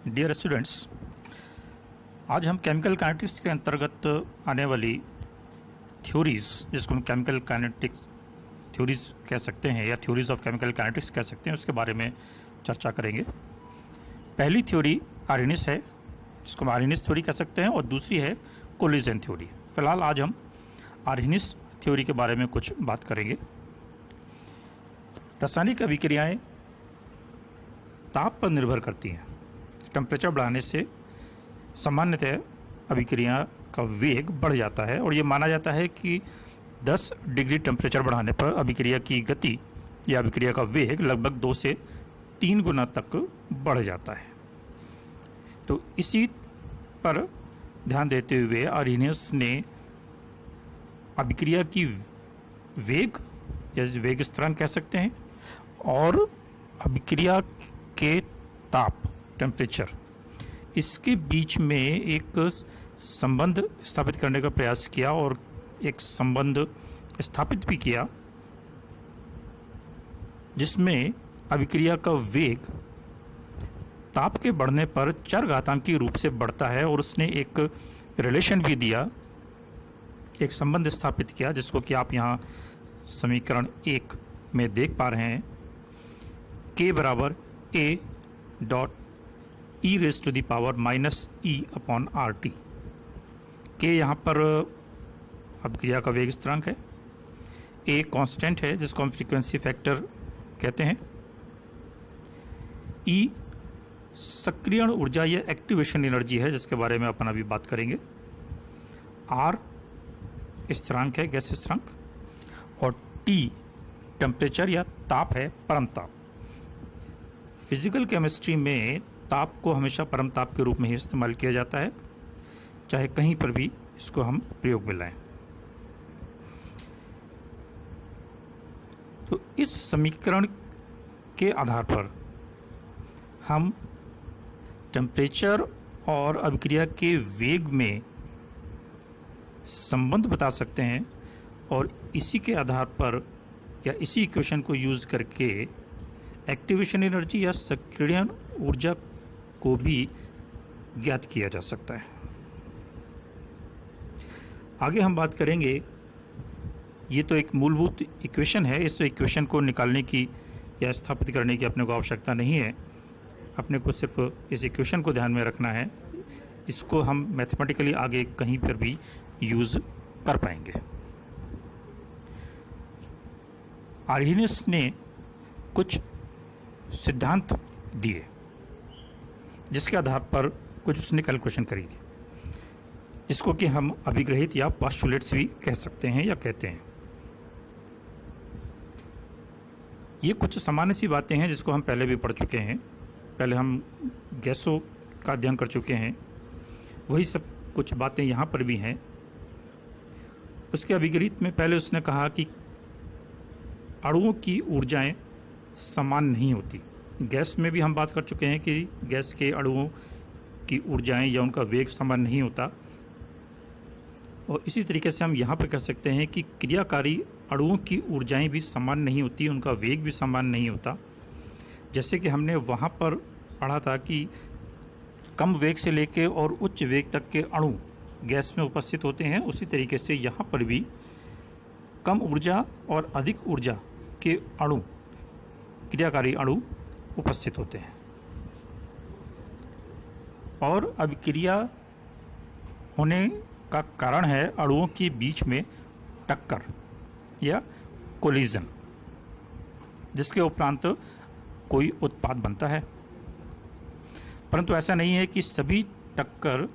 Dear students, आज हम chemical kinetics के अंतर्गत आने वाली थ्योरीज, जिसको हम केमिकल काइनेटिक्स थ्योरीज कह सकते हैं या थ्योरीज ऑफ केमिकल काइनेटिक्स कह सकते हैं, उसके बारे में चर्चा करेंगे। पहली थ्योरी आर्हेनियस है, जिसको हम आर्हेनियस थ्योरी कह सकते हैं, और दूसरी है कोलिजन थ्योरी। फिलहाल आज हम आर्हेनियस थ्योरी के बारे में कुछ बात करेंगे। रासायनिक अभिक्रियाएं ताप पर निर्भर करती हैं। टेम्परेचर बढ़ाने से सामान्यतः अभिक्रिया का वेग बढ़ जाता है, और ये माना जाता है कि 10 डिग्री टेम्परेचर बढ़ाने पर अभिक्रिया की गति या अभिक्रिया का वेग लगभग 2 से 3 गुना तक बढ़ जाता है। तो इसी पर ध्यान देते हुए आर्हेनियस ने अभिक्रिया की वेग या वेग स्थिरांक कह सकते हैं और अभिक्रिया के ताप टेम्परेचर, इसके बीच में एक संबंध स्थापित करने का प्रयास किया और एक संबंध स्थापित भी किया, जिसमें अभिक्रिया का वेग ताप के बढ़ने पर चरघातांकी रूप से बढ़ता है, और उसने एक रिलेशन भी दिया, एक संबंध स्थापित किया, जिसको कि आप यहाँ समीकरण 1 में देख पा रहे हैं। K बराबर A dot e raise to the power minus e upon R T. के यहाँ पर अभिक्रिया का वेग स्थिरांक है, ए कांस्टेंट है जिसको हम फ्रीक्वेंसी फैक्टर कहते हैं, ई सक्रियण ऊर्जा या एक्टिवेशन एनर्जी है जिसके बारे में अपन अभी बात करेंगे, आर स्थिरांक है, गैस स्थिरांक, और टी टेम्परेचर या ताप है, परम ताप। फिजिकल केमिस्ट्री में ताप को हमेशा परम ताप के रूप में ही इस्तेमाल किया जाता है, चाहे कहीं पर भी इसको हम प्रयोग में लाएं। तो इस समीकरण के आधार पर हम टेम्परेचर और अभिक्रिया के वेग में संबंध बता सकते हैं, और इसी के आधार पर या इसी इक्वेशन को यूज करके एक्टिवेशन एनर्जी या सक्रियण ऊर्जा को भी ज्ञात किया जा सकता है। आगे हम बात करेंगे, ये तो एक मूलभूत इक्वेशन है, इस इक्वेशन को निकालने की या स्थापित करने की अपने को आवश्यकता नहीं है, अपने को सिर्फ इस इक्वेशन को ध्यान में रखना है, इसको हम मैथमेटिकली आगे कहीं पर भी यूज कर पाएंगे। आर्हेनियस ने कुछ सिद्धांत दिए जिसके आधार पर कुछ उसने कैलकुलेशन करी थी, जिसको कि हम अभिग्रहित या पोस्टुलेट्स भी कह सकते हैं या कहते हैं। ये कुछ सामान्य सी बातें हैं जिसको हम पहले भी पढ़ चुके हैं, पहले हम गैसों का अध्ययन कर चुके हैं, वही सब कुछ बातें यहाँ पर भी हैं। उसके अभिग्रहित में पहले उसने कहा कि अणुओं की ऊर्जाएं समान नहीं होती। गैस में भी हम बात कर चुके हैं कि गैस के अणुओं की ऊर्जाएं या उनका वेग समान नहीं होता, और इसी तरीके से हम यहाँ पर कह सकते हैं कि क्रियाकारी अणुओं की ऊर्जाएं भी समान नहीं होती, उनका वेग भी समान नहीं होता। जैसे कि हमने वहाँ पर पढ़ा था कि कम वेग से लेकर और उच्च वेग तक के अणु गैस में उपस्थित होते हैं, उसी तरीके से यहाँ पर भी कम ऊर्जा और अधिक ऊर्जा के अणु, क्रियाकारी अणु उपस्थित होते हैं, और अभिक्रिया होने का कारण है अणुओं के बीच में टक्कर या कोलिजन, जिसके उपरांत कोई उत्पाद बनता है। परंतु ऐसा नहीं है कि सभी टक्कर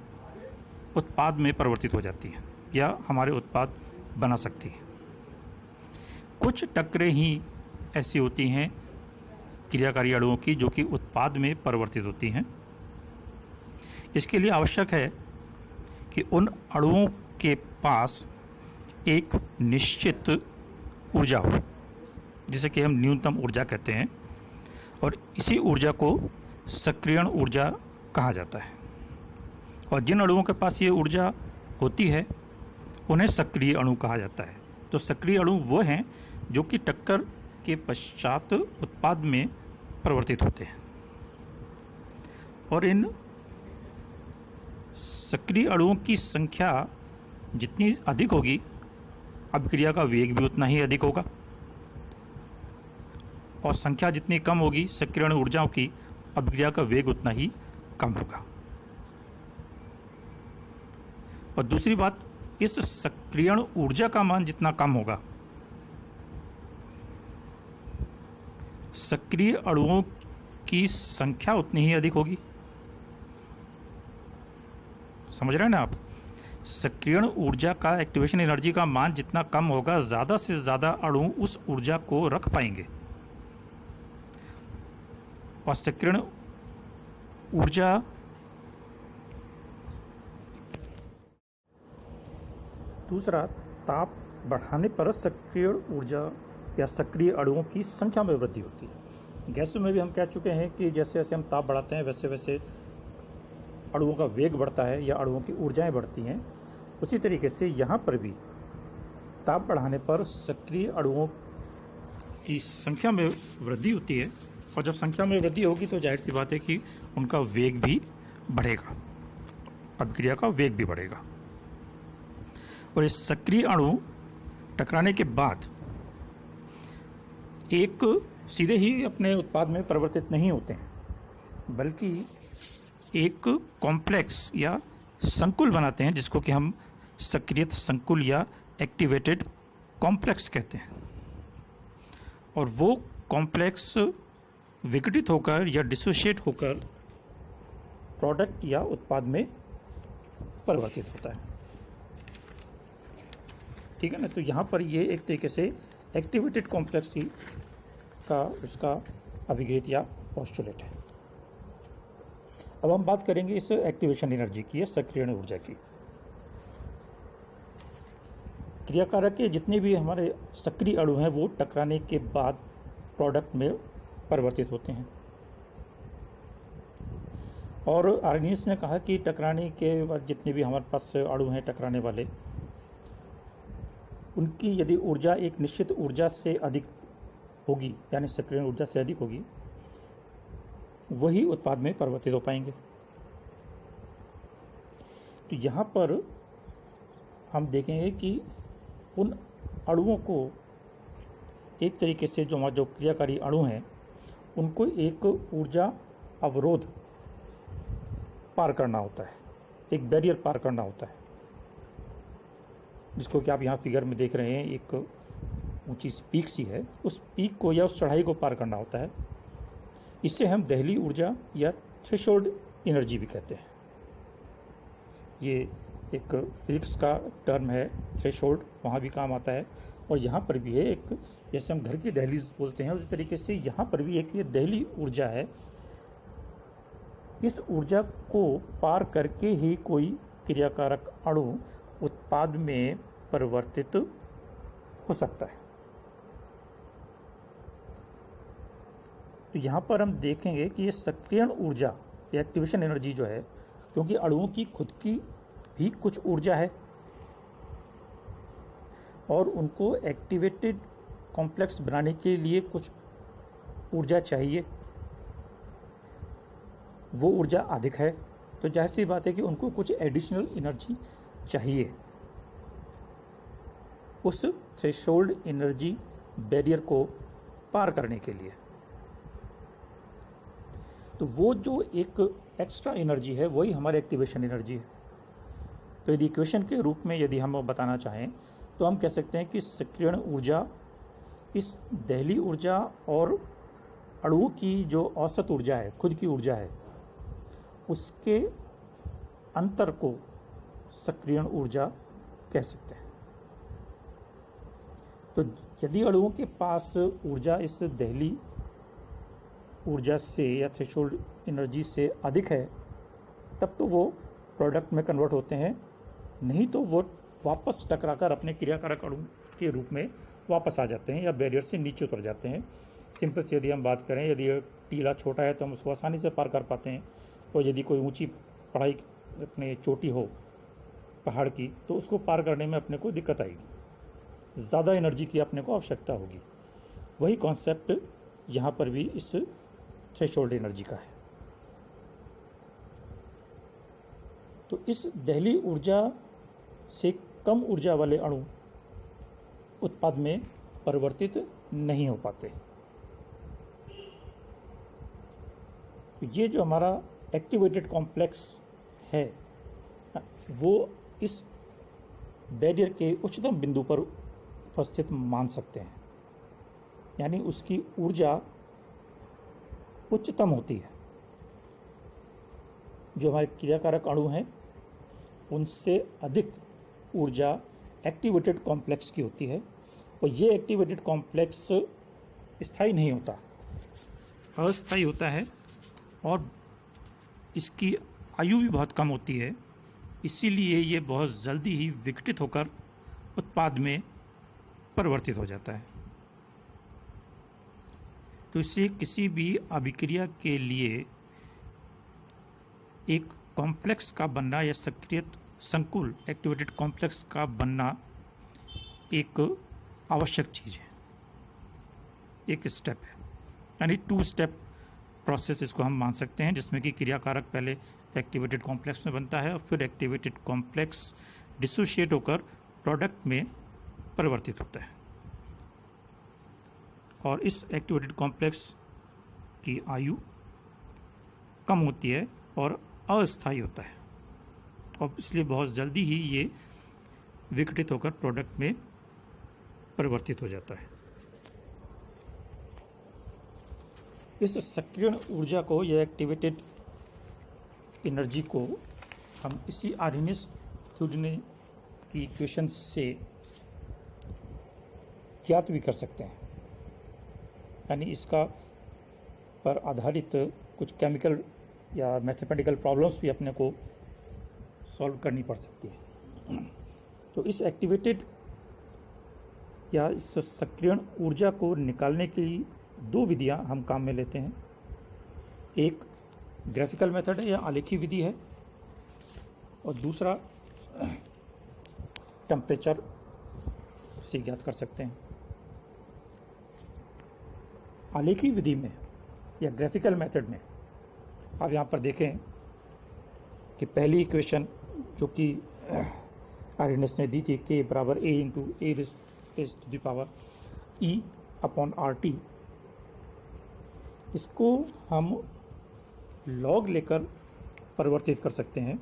उत्पाद में परिवर्तित हो जाती है या हमारे उत्पाद बना सकती है। कुछ टक्करें ही ऐसी होती हैं क्रियाकारी अणुओं की जो कि उत्पाद में परिवर्तित होती हैं। इसके लिए आवश्यक है कि उन अणुओं के पास एक निश्चित ऊर्जा हो, जिसे कि हम न्यूनतम ऊर्जा कहते हैं, और इसी ऊर्जा को सक्रियण ऊर्जा कहा जाता है। और जिन अणुओं के पास ये ऊर्जा होती है उन्हें सक्रिय अणु कहा जाता है। तो सक्रिय अणु वो हैं जो कि टक्कर के पश्चात उत्पाद में परिवर्तित होते हैं। और इन सक्रिय अणुओं की संख्या जितनी अधिक होगी, अभिक्रिया का वेग भी उतना ही अधिक होगा, और संख्या जितनी कम होगी सक्रिय अणु ऊर्जाओं की, अभिक्रिया का वेग उतना ही कम होगा। और दूसरी बात, इस सक्रिय अणु ऊर्जा का मान जितना कम होगा, सक्रिय अणुओं की संख्या उतनी ही अधिक होगी। समझ रहे हैं ना आप? सक्रिय अणु ऊर्जा का एक्टिवेशन एनर्जी का मान जितना कम होगा, ज्यादा से ज्यादा अणु उस ऊर्जा को रख पाएंगे, और सक्रिय अणु ऊर्जा दूसरा, ताप बढ़ाने पर सक्रिय ऊर्जा या सक्रिय अणुओं की संख्या में वृद्धि होती है। गैसों में भी हम कह चुके हैं कि जैसे जैसे हम ताप बढ़ाते हैं वैसे वैसे अणुओं का वेग बढ़ता है या अणुओं की ऊर्जाएं बढ़ती हैं। उसी तरीके से यहाँ पर भी ताप बढ़ाने पर सक्रिय अणुओं की संख्या में वृद्धि होती है, और जब संख्या में वृद्धि होगी तो जाहिर सी बात है कि उनका वेग भी बढ़ेगा, अभिक्रिया का वेग भी बढ़ेगा। और इस सक्रिय अणु टकराने के बाद एक सीधे ही अपने उत्पाद में परिवर्तित नहीं होते हैं, बल्कि एक कॉम्प्लेक्स या संकुल बनाते हैं, जिसको कि हम सक्रियत संकुल या एक्टिवेटेड कॉम्प्लेक्स कहते हैं। और वो कॉम्प्लेक्स विघटित होकर या डिसोशिएट होकर प्रोडक्ट या उत्पाद में परिवर्तित होता है। ठीक है ना? तो यहाँ पर ये एक तरीके से एक्टिवेटेड कॉम्प्लेक्स का उसका अभिघेत या पोस्टुलेट है। अब हम बात करेंगे इस एक्टिवेशन एनर्जी की, सक्रिय अणु ऊर्जा की। क्रियाकारक के जितने भी हमारे सक्रिय अणु हैं वो टकराने के बाद प्रोडक्ट में परिवर्तित होते हैं। और आर्गेनियस ने कहा कि टकराने के बाद जितने भी हमारे पास अणु हैं टकराने वाले, उनकी यदि ऊर्जा एक निश्चित ऊर्जा से अधिक होगी, यानी सक्रिय ऊर्जा से अधिक होगी, वही उत्पाद में परिवर्तित हो पाएंगे। तो यहाँ पर हम देखेंगे कि उन अणुओं को एक तरीके से जो क्रियाकारी अणु हैं उनको एक ऊर्जा अवरोध पार करना होता है, एक बैरियर पार करना होता है, जिसको कि आप यहाँ फिगर में देख रहे हैं, एक ऊंची पीक सी है, उस पीक को या उस चढ़ाई को पार करना होता है। इसे हम दहली ऊर्जा या थ्रेशोल्ड एनर्जी भी कहते हैं। ये एक फिजिक्स का टर्म है थ्रेशोल्ड, वहाँ भी काम आता है, और यहाँ पर भी है एक, जैसे हम घर की दहलीज बोलते हैं उसी तरीके से यहाँ पर भी एक ये दहली ऊर्जा है। इस ऊर्जा को पार करके ही कोई क्रियाकारक अणु उत्पाद में परिवर्तित हो सकता है। तो यहाँ पर हम देखेंगे कि ये सक्रियण ऊर्जा या एक्टिवेशन एनर्जी जो है, क्योंकि अणुओं की खुद की भी कुछ ऊर्जा है और उनको एक्टिवेटेड कॉम्प्लेक्स बनाने के लिए कुछ ऊर्जा चाहिए, वो ऊर्जा अधिक है, तो जाहिर सी बात है कि उनको कुछ एडिशनल एनर्जी चाहिए उस थ्रेशोल्ड एनर्जी बैरियर को पार करने के लिए। तो वो जो एक एक्स्ट्रा एनर्जी है वही हमारी एक्टिवेशन एनर्जी है। तो यदि इक्वेशन के रूप में यदि हम बताना चाहें तो हम कह सकते हैं कि सक्रियण ऊर्जा इस दहली ऊर्जा और अणुओं की जो औसत ऊर्जा है, खुद की ऊर्जा है, उसके अंतर को सक्रियण ऊर्जा कह सकते हैं। तो यदि अणुओं के पास ऊर्जा इस दहली ऊर्जा से या थ्रेशोल्ड एनर्जी से अधिक है, तब तो वो प्रोडक्ट में कन्वर्ट होते हैं, नहीं तो वो वापस टकराकर अपने क्रियाकारक अणु के रूप में वापस आ जाते हैं या बैरियर से नीचे उतर जाते हैं। सिंपल से यदि हम बात करें, यदि टीला छोटा है तो हम उसको आसानी से पार कर पाते हैं, और यदि कोई ऊंची पहाड़ी अपने चोटी हो पहाड़ की तो उसको पार करने में अपने को दिक्कत आएगी, ज़्यादा एनर्जी की अपने को आवश्यकता होगी। वही कॉन्सेप्ट यहाँ पर भी इस थ्रेशोल्ड एनर्जी का है। तो इस दहली ऊर्जा से कम ऊर्जा वाले अणु उत्पाद में परिवर्तित नहीं हो पाते। तो ये जो हमारा एक्टिवेटेड कॉम्प्लेक्स है वो इस बैरियर के उच्चतम बिंदु पर उपस्थित मान सकते हैं, यानी उसकी ऊर्जा उच्चतम होती है। जो हमारे क्रियाकारक अणु हैं उनसे अधिक ऊर्जा एक्टिवेटेड कॉम्प्लेक्स की होती है, और ये एक्टिवेटेड कॉम्प्लेक्स स्थायी नहीं होता, अस्थायी होता है, और इसकी आयु भी बहुत कम होती है। इसीलिए ये बहुत जल्दी ही विघटित होकर उत्पाद में परिवर्तित हो जाता है। तो इससे किसी भी अभिक्रिया के लिए एक कॉम्प्लेक्स का बनना या सक्रिय संकुल एक्टिवेटेड कॉम्प्लेक्स का बनना एक आवश्यक चीज़ है, एक स्टेप है, यानी 2 स्टेप प्रोसेस इसको हम मान सकते हैं, जिसमें कि क्रियाकारक पहले एक्टिवेटेड कॉम्प्लेक्स में बनता है और फिर एक्टिवेटेड कॉम्प्लेक्स डिसोशिएट होकर प्रोडक्ट में परिवर्तित होता है। और इस एक्टिवेटेड कॉम्प्लेक्स की आयु कम होती है और अस्थायी होता है, और इसलिए बहुत जल्दी ही ये विघटित होकर प्रोडक्ट में परिवर्तित हो जाता है। इस सक्रियण ऊर्जा को या एक्टिवेटेड एनर्जी को हम इसी आर्हेनियस थ्योरीने की इक्वेशन से ज्ञात भी कर सकते हैं, यानी इसका पर आधारित कुछ केमिकल या मैथमेटिकल प्रॉब्लम्स भी अपने को सॉल्व करनी पड़ सकती है। तो इस एक्टिवेटेड या इस सक्रियण ऊर्जा को निकालने के लिए 2 विधियां हम काम में लेते हैं। एक ग्राफिकल मेथड है या आलेखी विधि है, और दूसरा टेम्परेचर से ज्ञात कर सकते हैं। आलेखी विधि में या ग्राफिकल मेथड में आप यहाँ पर देखें कि पहली इक्वेशन जो कि आर्हेनियस ने दी थी, k बराबर a into a raise to the power e upon RT, इसको हम लॉग लेकर परिवर्तित कर सकते हैं।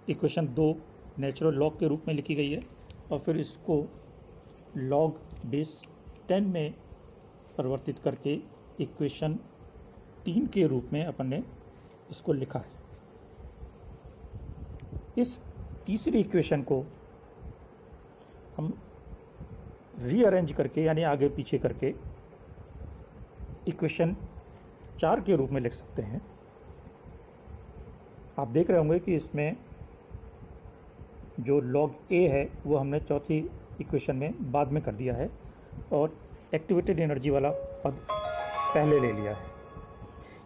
इक्वेशन 2 नेचुरल लॉग के रूप में लिखी गई है, और फिर इसको लॉग बेस 10 में परिवर्तित करके इक्वेशन 3 के रूप में अपन ने इसको लिखा है। इस तीसरी इक्वेशन को हम रीअरेंज करके यानी आगे पीछे करके इक्वेशन 4 के रूप में लिख सकते हैं। आप देख रहे होंगे कि इसमें जो log a है वो हमने चौथी इक्वेशन में बाद में कर दिया है, और एक्टिवेटेड एनर्जी वाला पद पहले ले लिया है।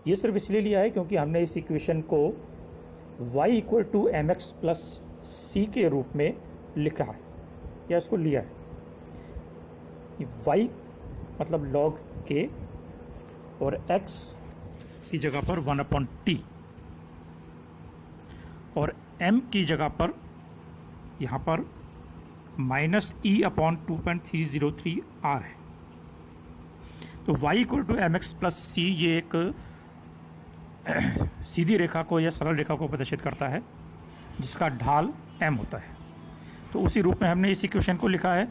ये सिर्फ इसलिए लिया है क्योंकि हमने इस इक्वेशन को y equal to M X plus C के रूप में लिखा है या इसको लिया है। y मतलब log k और x की जगह पर 1/t और m की जगह पर यहाँ पर -e/2.303 r है। तो y equal to M X plus C ये एक सीधी रेखा को या सरल रेखा को प्रदर्शित करता है जिसका ढाल m होता है। तो उसी रूप में हमने इस इक्वेशन को लिखा है,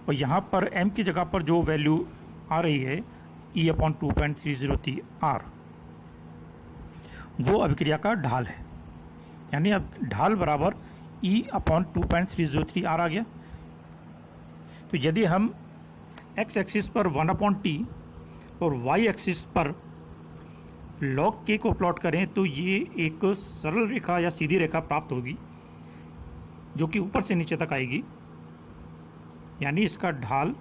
और यहाँ पर m की जगह पर जो वैल्यू आ रही है e/2.303 r, वो अभिक्रिया का ढाल है, यानी अब ढाल बराबर e/2.303 r आ गया। तो यदि हम x एक्सिस पर 1/t और y एक्सिस पर log k को प्लॉट करें तो ये एक सरल रेखा या सीधी रेखा प्राप्त होगी जो कि ऊपर से नीचे तक आएगी, यानी इसका ढाल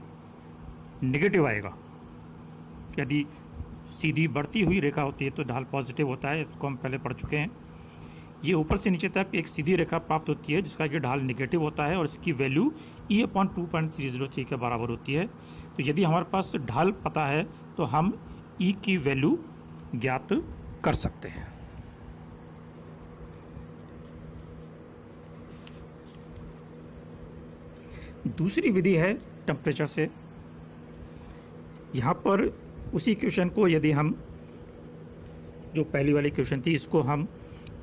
नेगेटिव आएगा। यदि सीधी बढ़ती हुई रेखा होती है तो ढाल पॉजिटिव होता है, इसको हम पहले पढ़ चुके हैं। ये ऊपर से नीचे तक एक सीधी रेखा प्राप्त होती है जिसका कि ढाल नेगेटिव होता है और इसकी वैल्यू e/2.303 के बराबर होती है। तो यदि हमारे पास ढाल पता है तो हम e की वैल्यू ज्ञात कर सकते हैं। दूसरी विधि है टेम्परेचर से। यहाँ पर उसी इक्वेशन को यदि हम, जो पहली वाली इक्वेशन थी, इसको हम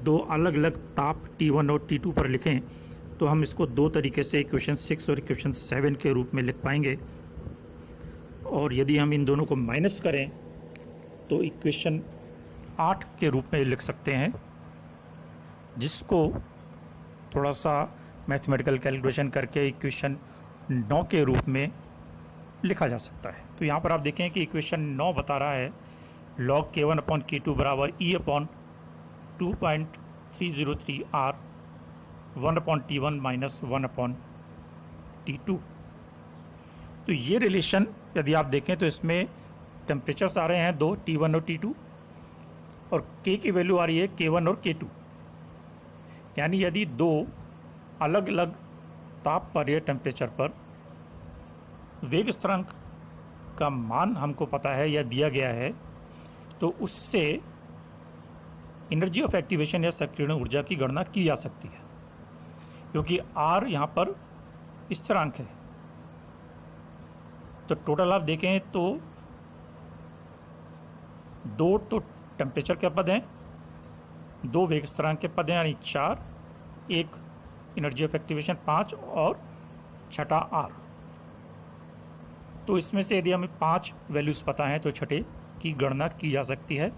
दो अलग अलग ताप T1 और T2 पर लिखें तो हम इसको दो तरीके से इक्वेशन 6 और इक्वेशन 7 के रूप में लिख पाएंगे। और यदि हम इन दोनों को माइनस करें तो इक्वेशन 8 के रूप में लिख सकते हैं, जिसको थोड़ा सा मैथमेटिकल कैलकुलेशन करके इक्वेशन 9 के रूप में लिखा जा सकता है। तो यहाँ पर आप देखें कि इक्वेशन 9 बता रहा है log K1 अपॉन K2 बराबर E upon 2.303 R 1 upon T1 minus 1 upon T2। तो ये रिलेशन यदि आप देखें तो इसमें टेम्परेचर्स आ रहे हैं दो, T1 और T2, और K की वैल्यू आ रही है K1 और K2। यानी यदि दो अलग अलग ताप पर या टेम्परेचर पर वेग स्थिरांक का मान हमको पता है या दिया गया है, तो उससे एनर्जी ऑफ एक्टिवेशन या सक्रियण ऊर्जा की गणना की जा सकती है, क्योंकि R यहाँ पर स्थिरांक है। तो टोटल आप देखें तो दो तो टेम्परेचर के पद हैं, दो वेग स्थिरांक के पद हैं यानी 4, एक एनर्जी ऑफ एक्टिवेशन 5 और छठा R। तो इसमें से यदि हमें 5 वैल्यूज़ पता हैं तो छठे की गणना की जा सकती है।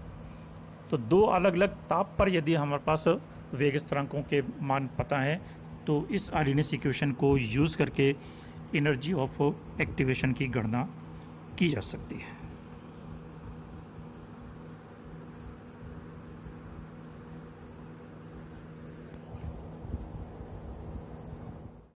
तो दो अलग अलग ताप पर यदि हमारे पास वेग स्थिरांकों के मान पता हैं तो इस आर्डिनेस इक्वेशन को यूज़ करके एनर्जी ऑफ एक्टिवेशन की गणना की जा सकती है।